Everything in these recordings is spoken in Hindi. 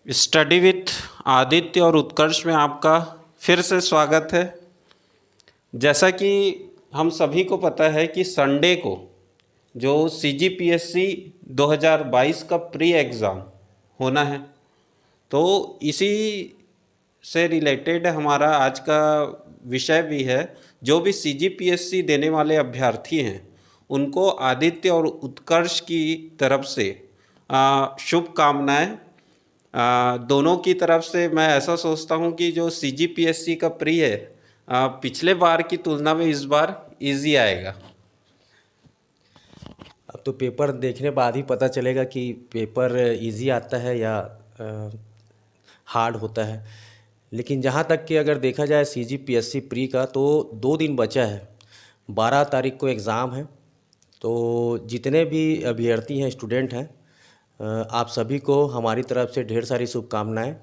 स्टडी विथ आदित्य और उत्कर्ष में आपका फिर से स्वागत है। जैसा कि हम सभी को पता है कि संडे को जो CGPSC 2022 का प्री एग्ज़ाम होना है, तो इसी से रिलेटेड हमारा आज का विषय भी है। जो भी CGPSC देने वाले अभ्यर्थी हैं उनको आदित्य और उत्कर्ष की तरफ से शुभकामनाएं। दोनों की तरफ से मैं ऐसा सोचता हूं कि जो CGPSC का प्री है पिछले बार की तुलना में इस बार इजी आएगा। अब तो पेपर देखने बाद ही पता चलेगा कि पेपर इजी आता है या हार्ड होता है। लेकिन जहाँ तक कि अगर देखा जाए CGPSC प्री का, तो 2 दिन बचा है। 12 तारीख को एग्ज़ाम है। तो जितने भी अभ्यर्थी हैं, स्टूडेंट हैं, आप सभी को हमारी तरफ से ढेर सारी शुभकामनाएं।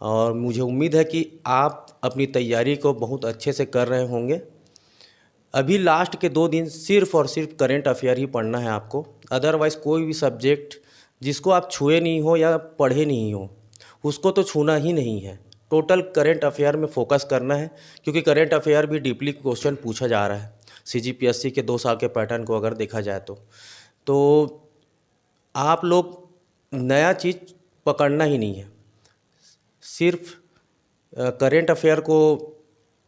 और मुझे उम्मीद है कि आप अपनी तैयारी को बहुत अच्छे से कर रहे होंगे। अभी लास्ट के 2 दिन सिर्फ़ और सिर्फ करंट अफेयर ही पढ़ना है आपको। अदरवाइज़ कोई भी सब्जेक्ट जिसको आप छुए नहीं हो या पढ़े नहीं हो, उसको तो छूना ही नहीं है। टोटल करंट अफेयर में फोकस करना है, क्योंकि करंट अफेयर भी डीपली क्वेश्चन पूछा जा रहा है CGPSC के 2 साल के पैटर्न को अगर देखा जाए तो आप लोग नया चीज़ पकड़ना ही नहीं है। सिर्फ करंट अफेयर को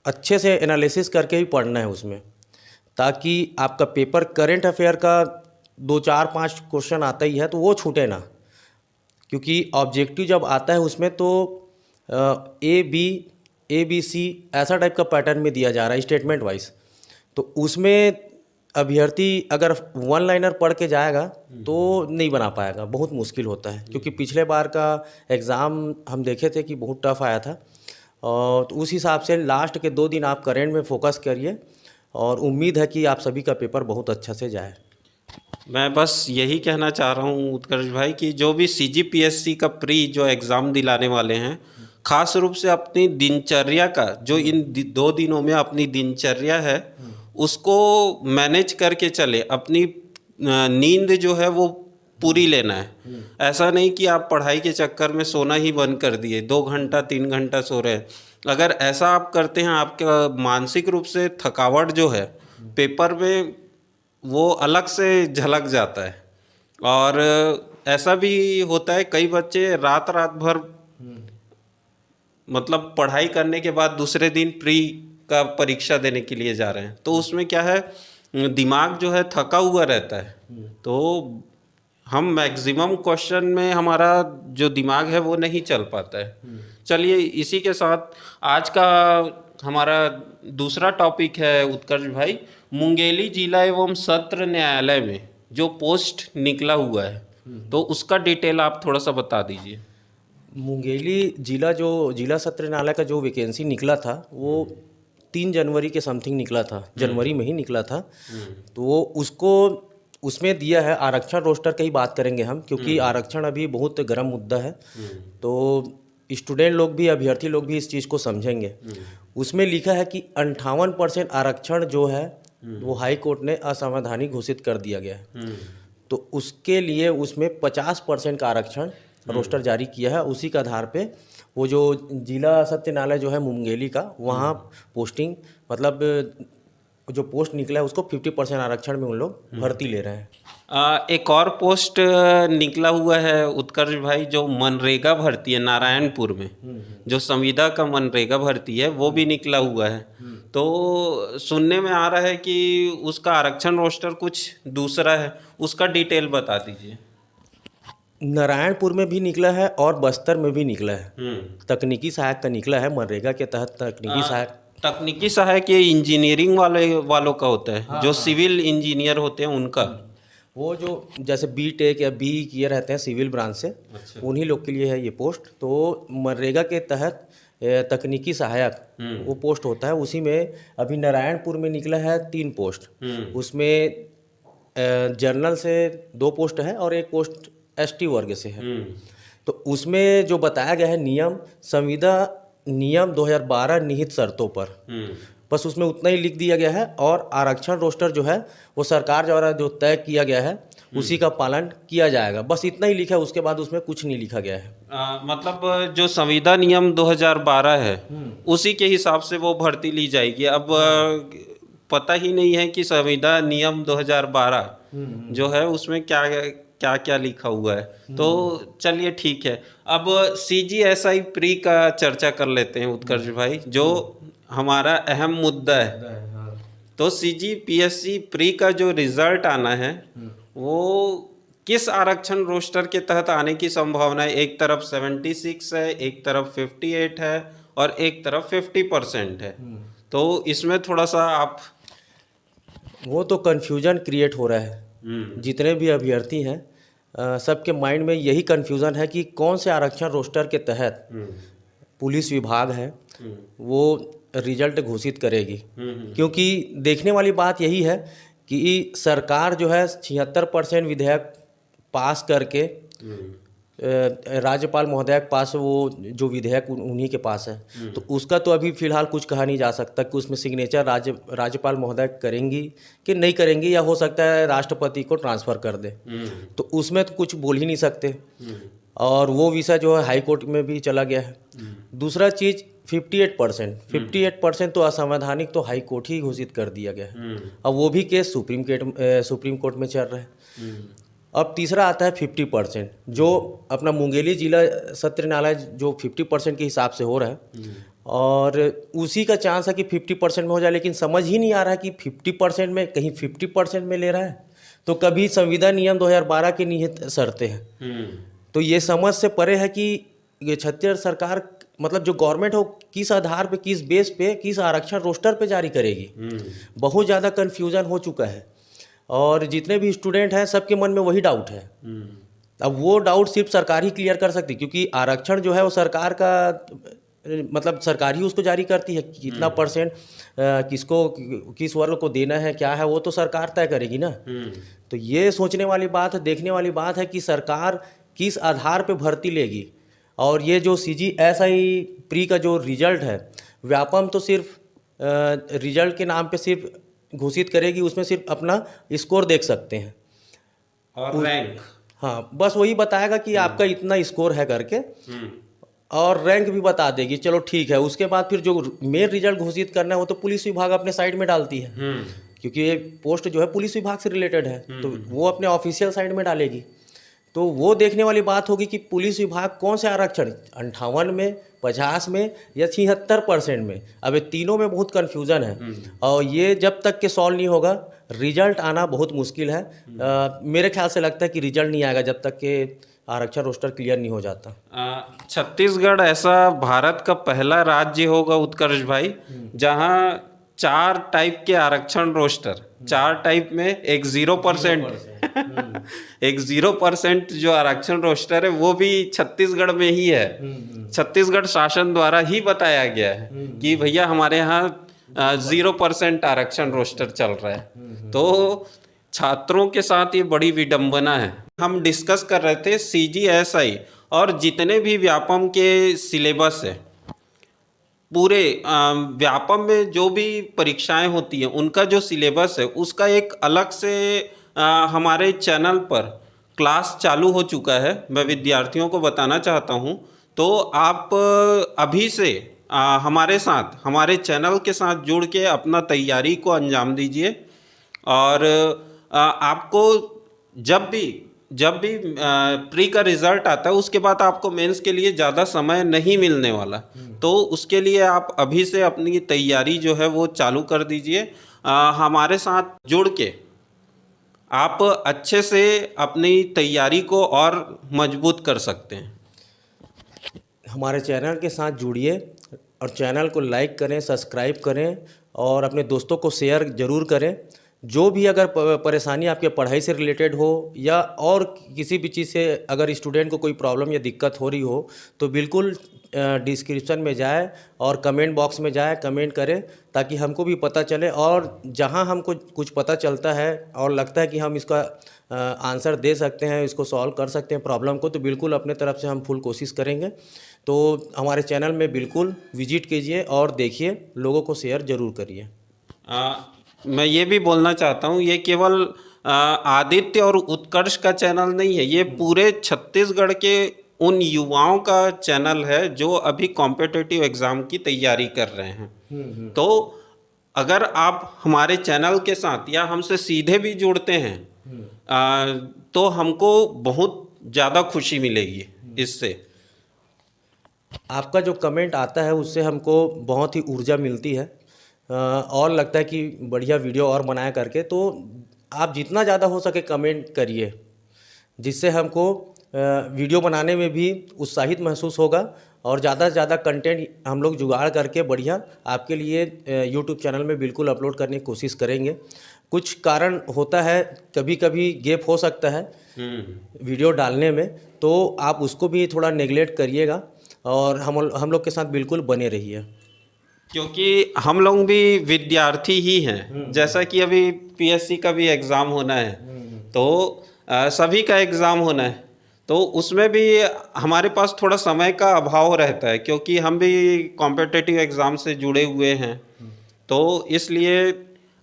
अच्छे से एनालिसिस करके ही पढ़ना है उसमें, ताकि आपका पेपर करंट अफेयर का 2 4 5 क्वेश्चन आता ही है तो वो छूटे ना। क्योंकि ऑब्जेक्टिव जब आता है उसमें तो A B C ऐसा टाइप का पैटर्न में दिया जा रहा है स्टेटमेंट वाइज। तो उसमें अभ्यर्थी अगर 1 लाइनर पढ़ के जाएगा तो नहीं बना पाएगा, बहुत मुश्किल होता है। क्योंकि पिछले बार का एग्ज़ाम हम देखे थे कि बहुत टफ आया था। और तो उस हिसाब से लास्ट के 2 दिन आप करंट में फोकस करिए, और उम्मीद है कि आप सभी का पेपर बहुत अच्छा से जाए। मैं बस यही कहना चाह रहा हूं उत्कर्ष भाई कि जो भी CGPSC का प्री जो एग्ज़ाम दिलाने वाले हैं, खास रूप से अपनी दिनचर्या का जो इन 2 दिनों में अपनी दिनचर्या है उसको मैनेज करके चले। अपनी नींद जो है वो पूरी लेना है। ऐसा नहीं कि आप पढ़ाई के चक्कर में सोना ही बंद कर दिए, 2 घंटा 3 घंटा सो रहे हैं। अगर ऐसा आप करते हैं, आपका मानसिक रूप से थकावट जो है पेपर में वो अलग से झलक जाता है। और ऐसा भी होता है, कई बच्चे रात रात भर मतलब पढ़ाई करने के बाद दूसरे दिन प्री का परीक्षा देने के लिए जा रहे हैं, तो उसमें क्या है, दिमाग जो है थका हुआ रहता है। तो हम मैक्सिमम क्वेश्चन में हमारा जो दिमाग है वो नहीं चल पाता है। चलिए, इसी के साथ आज का हमारा दूसरा टॉपिक है उत्कर्ष भाई, मुंगेली जिला एवं सत्र न्यायालय में जो पोस्ट निकला हुआ है, तो उसका डिटेल आप थोड़ा सा बता दीजिए। मुंगेली जिला सत्र न्यायालय का जो वैकेंसी निकला था वो 3 जनवरी के समथिंग निकला था, जनवरी में ही निकला था। तो वो उसको उसमें दिया है आरक्षण रोस्टर की ही बात करेंगे हम, क्योंकि आरक्षण अभी बहुत गर्म मुद्दा है। तो स्टूडेंट लोग भी, अभ्यर्थी लोग भी इस चीज़ को समझेंगे। उसमें लिखा है कि 58% आरक्षण जो है वो हाई कोर्ट ने असंवैधानिक घोषित कर दिया गया है। तो उसके लिए उसमें 50% का आरक्षण रोस्टर जारी किया है। उसी के आधार पे वो जो जिला सत्य न्यायालय जो है मुंगेली का, वहाँ पोस्टिंग मतलब जो पोस्ट निकला है उसको 50% आरक्षण में उन लोग भर्ती ले रहे हैं। एक और पोस्ट निकला हुआ है उत्कर्ष भाई, जो मनरेगा भर्ती है नारायणपुर में, जो संविदा का मनरेगा भर्ती है वो भी निकला हुआ है। तो सुनने में आ रहा है कि उसका आरक्षण रोस्टर कुछ दूसरा है, उसका डिटेल बता दीजिए। नारायणपुर में भी निकला है और बस्तर में भी निकला है। तकनीकी सहायक का निकला है, मनरेगा के तहत तकनीकी सहायक ये इंजीनियरिंग वालों का होता है। जो सिविल इंजीनियर होते हैं उनका, वो जो जैसे B.Tech या BE किए रहते हैं सिविल ब्रांच से, उन्हीं लोग के लिए है ये पोस्ट। तो मनरेगा के तहत तकनीकी सहायक वो पोस्ट होता है। उसी में अभी नारायणपुर में निकला है 3 पोस्ट। उसमें जर्नल से 2 पोस्ट है और 1 पोस्ट ST वर्ग से है। तो उसमें जो बताया गया है नियम, संविदा नियम 2012 निहित शर्तों पर बस उसमें उतना ही लिख दिया गया है, और आरक्षण रोस्टर जो है वो सरकार द्वारा जो तय किया गया है उसी का पालन किया जाएगा, बस इतना ही लिखा है, उसके बाद उसमें कुछ नहीं लिखा गया है। मतलब जो संविदा नियम 2012 है उसी के हिसाब से वो भर्ती ली जाएगी। अब पता ही नहीं है कि संविदा नियम 2012 जो है उसमें क्या क्या क्या लिखा हुआ है। तो चलिए ठीक है, अब CGSI प्री का चर्चा कर लेते हैं उत्कर्ष भाई, जो हमारा अहम मुद्दा है। तो CGPSC प्री का जो रिजल्ट आना है वो किस आरक्षण रोस्टर के तहत आने की संभावना है? एक तरफ 76 है, एक तरफ 58 है और एक तरफ 50% है। तो इसमें थोड़ा सा आप वो तो कन्फ्यूजन क्रिएट हो रहा है, जितने भी अभ्यर्थी हैं सबके माइंड में यही कन्फ्यूज़न है कि कौन से आरक्षण रोस्टर के तहत पुलिस विभाग है वो रिजल्ट घोषित करेगी। क्योंकि देखने वाली बात यही है कि सरकार जो है 76% विधेयक पास करके राज्यपाल महोदय के पास वो जो विधेयक उन्हीं के पास है, तो उसका तो अभी फ़िलहाल कुछ कहा नहीं जा सकता कि उसमें सिग्नेचर राज्यपाल महोदय करेंगी कि नहीं करेंगी, या हो सकता है राष्ट्रपति को ट्रांसफ़र कर दे, तो उसमें तो कुछ बोल ही नहीं सकते। और वो विषय जो है हाई कोर्ट में भी चला गया है। दूसरा चीज़ 58% तो असंवैधानिक तो हाई कोर्ट ही घोषित कर दिया गया है। अब वो भी केस सुप्रीम कोर्ट में चल रहा है। अब तीसरा आता है 50%, जो अपना मुंगेली जिला सत्र न्यायालय जो 50% के हिसाब से हो रहा है, और उसी का चांस है कि 50% में हो जाए, लेकिन समझ ही नहीं आ रहा है कि 50% में कहीं 50% में ले रहा है तो कभी संविदा नियम 2012 के निहित शर्तें हैं। तो ये समझ से परे है कि ये छत्तीसगढ़ सरकार मतलब जो गवर्नमेंट हो किस आधार पे, किस बेस पे, किस आरक्षण रोस्टर पे जारी करेगी। बहुत ज़्यादा कन्फ्यूज़न हो चुका है और जितने भी स्टूडेंट हैं सबके मन में वही डाउट है। अब वो डाउट सिर्फ सरकार ही क्लियर कर सकती, क्योंकि आरक्षण जो है वो सरकार का मतलब सरकार ही उसको जारी करती है, कितना परसेंट किसको किस वर्ग को देना है क्या है वो तो सरकार तय करेगी ना। तो ये सोचने वाली बात है, देखने वाली बात है कि सरकार किस आधार पे भर्ती लेगी। और ये जो CGSI प्री का जो रिजल्ट है व्यापम तो सिर्फ रिजल्ट के नाम पे सिर्फ घोषित करेगी, उसमें सिर्फ अपना स्कोर देख सकते हैं और रैंक, हाँ बस वही बताएगा कि आपका इतना स्कोर है करके, और रैंक भी बता देगी, चलो ठीक है। उसके बाद फिर जो मेन रिजल्ट घोषित करना है वो तो पुलिस विभाग अपने साइड में डालती है, क्योंकि ये पोस्ट जो है पुलिस विभाग से रिलेटेड है, तो वो अपने ऑफिशियल साइड में डालेगी। तो वो देखने वाली बात होगी कि पुलिस विभाग कौन से आरक्षण 58 में, 50 में या 76% में। अब ये तीनों में बहुत कन्फ्यूज़न है और ये जब तक के सॉल्व नहीं होगा रिजल्ट आना बहुत मुश्किल है। मेरे ख्याल से लगता है कि रिजल्ट नहीं आएगा जब तक के आरक्षण रोस्टर क्लियर नहीं हो जाता। छत्तीसगढ़ ऐसा भारत का पहला राज्य होगा उत्कर्ष भाई जहां 4 टाइप के आरक्षण रोस्टर, 4 टाइप में एक 0% एक 0% जो आरक्षण रोस्टर है वो भी छत्तीसगढ़ में ही है। छत्तीसगढ़ शासन द्वारा ही बताया गया है कि भैया हमारे यहाँ 0% आरक्षण रोस्टर चल रहा है। तो छात्रों के साथ ये बड़ी विडंबना है। हम डिस्कस कर रहे थे CGSI और जितने भी व्यापम के सिलेबस है, पूरे व्यापम में जो भी परीक्षाएं होती हैं उनका जो सिलेबस है उसका एक अलग से हमारे चैनल पर क्लास चालू हो चुका है। मैं विद्यार्थियों को बताना चाहता हूं, तो आप अभी से हमारे साथ, हमारे चैनल के साथ जुड़ के अपना तैयारी को अंजाम दीजिए। और आपको जब भी प्री का रिज़ल्ट आता है उसके बाद आपको मेंस के लिए ज़्यादा समय नहीं मिलने वाला, तो उसके लिए आप अभी से अपनी तैयारी जो है वो चालू कर दीजिए। हमारे साथ जुड़ के आप अच्छे से अपनी तैयारी को और मजबूत कर सकते हैं। हमारे चैनल के साथ जुड़िए और चैनल को लाइक करें, सब्सक्राइब करें और अपने दोस्तों को शेयर ज़रूर करें, जो भी अगर परेशानी आपके पढ़ाई से रिलेटेड हो या और किसी भी चीज़ से अगर स्टूडेंट को कोई प्रॉब्लम या दिक्कत हो रही हो तो बिल्कुल डिस्क्रिप्शन में जाए और कमेंट बॉक्स में जाए, कमेंट करें ताकि हमको भी पता चले। और जहां हमको कुछ पता चलता है और लगता है कि हम इसका आंसर दे सकते हैं, इसको सॉल्व कर सकते हैं प्रॉब्लम को, तो बिल्कुल अपने तरफ से हम फुल कोशिश करेंगे। तो हमारे चैनल में बिल्कुल विजिट कीजिए और देखिए, लोगों को शेयर ज़रूर करिए। मैं ये भी बोलना चाहता हूँ, ये केवल आदित्य और उत्कर्ष का चैनल नहीं है, ये पूरे छत्तीसगढ़ के उन युवाओं का चैनल है जो अभी कॉम्पिटिटिव एग्ज़ाम की तैयारी कर रहे हैं। तो अगर आप हमारे चैनल के साथ या हमसे सीधे भी जुड़ते हैं तो हमको बहुत ज़्यादा खुशी मिलेगी इससे। आपका जो कमेंट आता है उससे हमको बहुत ही ऊर्जा मिलती है और लगता है कि बढ़िया वीडियो और बनाया करके। तो आप जितना ज़्यादा हो सके कमेंट करिए, जिससे हमको वीडियो बनाने में भी उत्साहित महसूस होगा और ज़्यादा से ज़्यादा कंटेंट हम लोग जुगाड़ करके बढ़िया आपके लिए यूट्यूब चैनल में बिल्कुल अपलोड करने की कोशिश करेंगे। कुछ कारण होता है, कभी कभी गैप हो सकता है वीडियो डालने में, तो आप उसको भी थोड़ा नेगलेक्ट करिएगा और हम लोग के साथ बिल्कुल बने रहिए। क्योंकि हम लोग भी विद्यार्थी ही हैं, जैसा कि अभी पीएससी का भी एग्ज़ाम होना है, तो सभी का एग्ज़ाम होना है, तो उसमें भी हमारे पास थोड़ा समय का अभाव रहता है क्योंकि हम भी कॉम्पिटिटिव एग्ज़ाम से जुड़े हुए हैं। तो इसलिए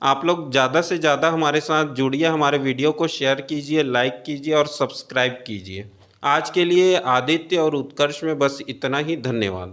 आप लोग ज़्यादा से ज़्यादा हमारे साथ जुड़िए, हमारे वीडियो को शेयर कीजिए, लाइक कीजिए और सब्सक्राइब कीजिए। आज के लिए आदित्य और उत्कर्ष में बस इतना ही। धन्यवाद।